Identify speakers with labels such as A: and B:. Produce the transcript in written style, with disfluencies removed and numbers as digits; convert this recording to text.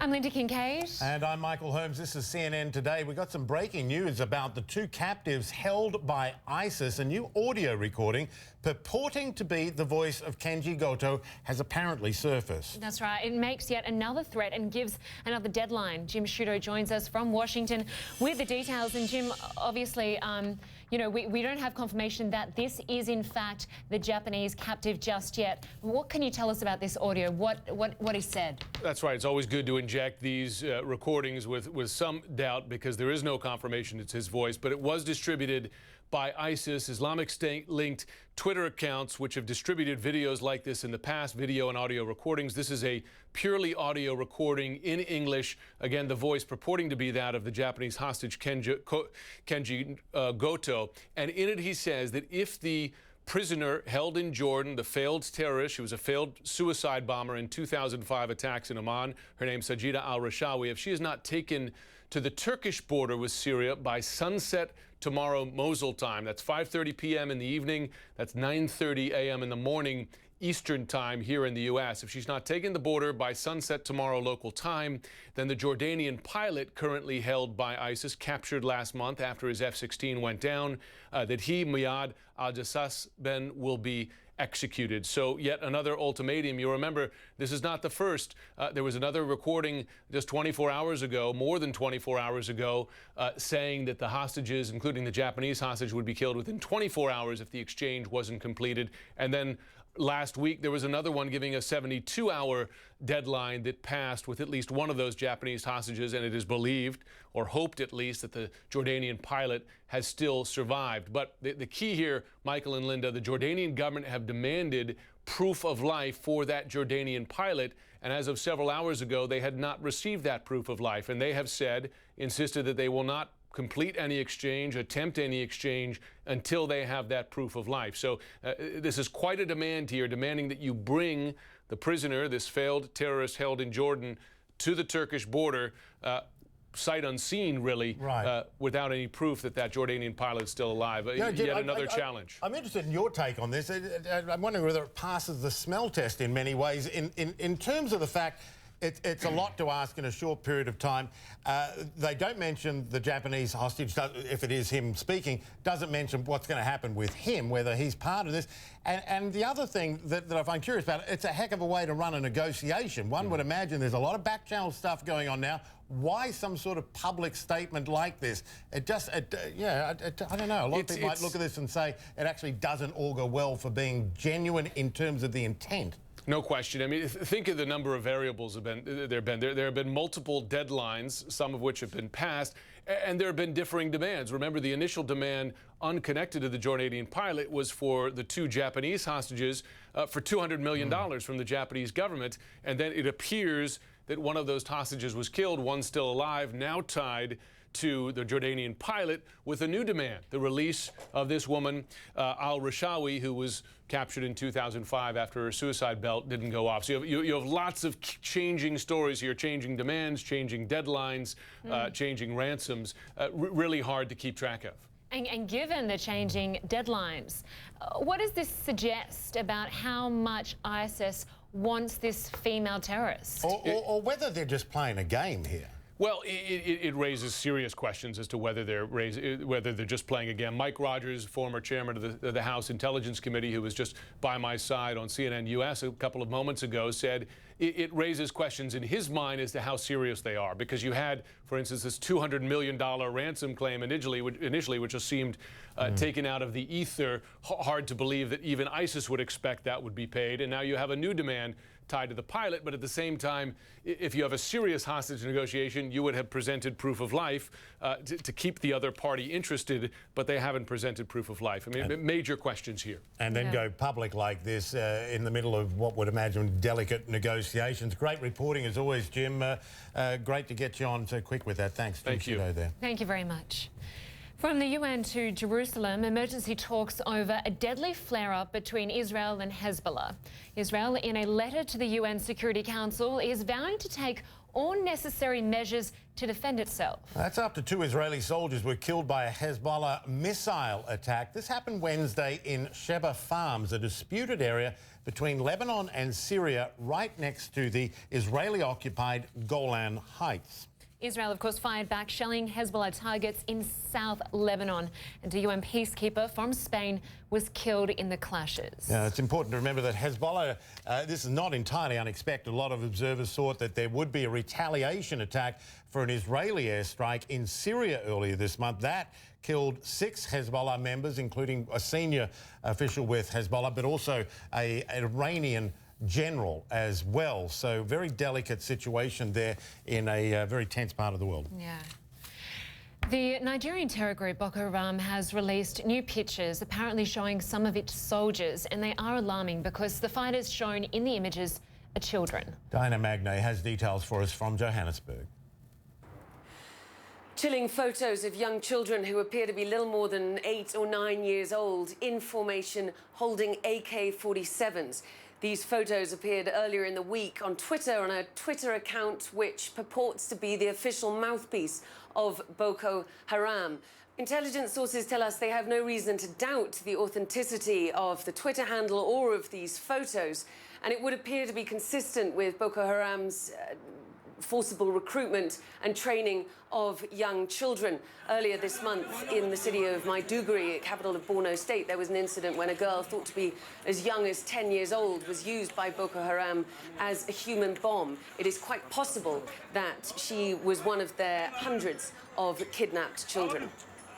A: I'm Lynda Kinkade.
B: And I'm Michael Holmes. This is CNN Today. We've got some breaking news about the two captives held by ISIS. A new audio recording purporting to be the voice of Kenji Goto has apparently surfaced.
A: That's right. It makes yet another threat and gives another deadline. Jim Sciutto joins us from Washington with the details. And Jim, obviously, you know, we don't have confirmation that this is in fact the Japanese captive just yet. What can you tell us about this audio? What he said?
C: That's right. It's always good to inject these recordings with some doubt because there is no confirmation it's his voice, but it was distributed by ISIS, Islamic State linked Twitter accounts which have distributed videos like this in the past, video and audio recordings. This is a purely audio recording in English. Again, the voice purporting to be that of the Japanese hostage Kenji Goto. And in it he says that if the prisoner held in Jordan, the failed terrorist, she was a failed suicide bomber in 2005 attacks in Amman, her name Sa'ida al-Rishawi, if she is not taken to the Turkish border with Syria by sunset tomorrow Mosul time, that's 5:30 p.m. in the evening, that's 9:30 a.m. in the morning Eastern time here in the U.S. If she's not taken the border by sunset tomorrow local time, then the Jordanian pilot currently held by ISIS, captured last month after his F-16 went down, that he, Miyad al-Jassasben, will be executed. So yet another ultimatum. You remember, this is not the first. There was another recording just 24 hours ago, more than 24 hours ago, saying that the hostages, including the Japanese hostage, would be killed within 24 hours if the exchange wasn't completed. And then last week, there was another one giving a 72-hour deadline that passed with at least one of those Japanese hostages, and it is believed, or hoped at least, that the Jordanian pilot has still survived. But the key here, Michael and Lynda, the Jordanian government have demanded proof of life for that Jordanian pilot, and as of several hours ago, they had not received that proof of life, and they have insisted that they will not complete any exchange, attempt any exchange until they have that proof of life. So this is quite a demand here, demanding that you bring the prisoner, this failed terrorist held in Jordan, to the Turkish border, sight unseen, really,
B: right.
C: Without any proof that that Jordanian pilot is still alive. Yet another challenge.
B: I'm interested in your take on this. I'm wondering whether it passes the smell test in many ways, in terms of the fact it's a lot to ask in a short period of time. They don't mention the Japanese hostage, if it is him speaking, doesn't mention what's going to happen with him, whether he's part of this. And the other thing that I find curious about, it's a heck of a way to run a negotiation. One would imagine there's a lot of back-channel stuff going on now. Why some sort of public statement like this? I don't know. A lot of people might look at this and say it actually doesn't augur well for being genuine in terms of the intent.
C: No question. I mean, think of the number of variables there have been multiple deadlines, some of which have been passed, and there have been differing demands. Remember, the initial demand, unconnected to the Jordanian pilot, was for the two Japanese hostages for $200 million from the Japanese government, and then it appears that one of those hostages was killed, one still alive, now tied to the Jordanian pilot with a new demand, the release of this woman, al-Rishawi, who was captured in 2005 after her suicide belt didn't go off. So you have lots of changing stories here, changing demands, changing deadlines, changing ransoms, really hard to keep track of.
A: And given the changing deadlines, what does this suggest about how much ISIS wants this female terrorist?
B: Or whether they're just playing a game here.
C: Well, it raises serious questions as to whether they're just playing a game. Mike Rogers, former chairman of the House Intelligence Committee, who was just by my side on CNN US a couple of moments ago, said it raises questions in his mind as to how serious they are. Because you had, for instance, this $200 million ransom claim initially, which just seemed taken out of the ether. Hard to believe that even ISIS would expect that would be paid. And now you have a new demand tied to the pilot, but at the same time, if you have a serious hostage negotiation, you would have presented proof of life to keep the other party interested, but they haven't presented proof of life. I mean, major questions here.
B: And then go public like this in the middle of what would imagine delicate negotiations. Great reporting as always, Jim. Great to get you on so quick with that. Thanks.
C: Thank you.
B: There.
A: Thank you very much. From the UN to Jerusalem, emergency talks over a deadly flare-up between Israel and Hezbollah. Israel, in a letter to the UN Security Council, is vowing to take all necessary measures to defend itself.
B: That's after 2 Israeli soldiers were killed by a Hezbollah missile attack. This happened Wednesday in Sheba Farms, a disputed area between Lebanon and Syria, right next to the Israeli-occupied Golan Heights.
A: Israel, of course, fired back, shelling Hezbollah targets in South Lebanon. And a UN peacekeeper from Spain was killed in the clashes.
B: Yeah, it's important to remember that Hezbollah, this is not entirely unexpected. A lot of observers thought that there would be a retaliation attack for an Israeli airstrike in Syria earlier this month. That killed 6 Hezbollah members, including a senior official with Hezbollah, but also an Iranian general as well. So very delicate situation there in a very tense part of the world.
A: Yeah. The Nigerian terror group Boko Haram has released new pictures apparently showing some of its soldiers, and they are alarming because the fighters shown in the images are children.
B: Diana Magnay has details for us from Johannesburg.
D: Chilling photos of young children who appear to be little more than 8 or 9 years old in formation holding AK-47s. These photos appeared earlier in the week on Twitter, on a Twitter account which purports to be the official mouthpiece of Boko Haram. Intelligence sources tell us they have no reason to doubt the authenticity of the Twitter handle or of these photos, and it would appear to be consistent with Boko Haram's forcible recruitment and training of young children. Earlier this month in the city of Maiduguri, capital of Borno State, there was an incident when a girl thought to be as young as 10 years old was used by Boko Haram as a human bomb. It is quite possible that she was one of their hundreds of kidnapped children.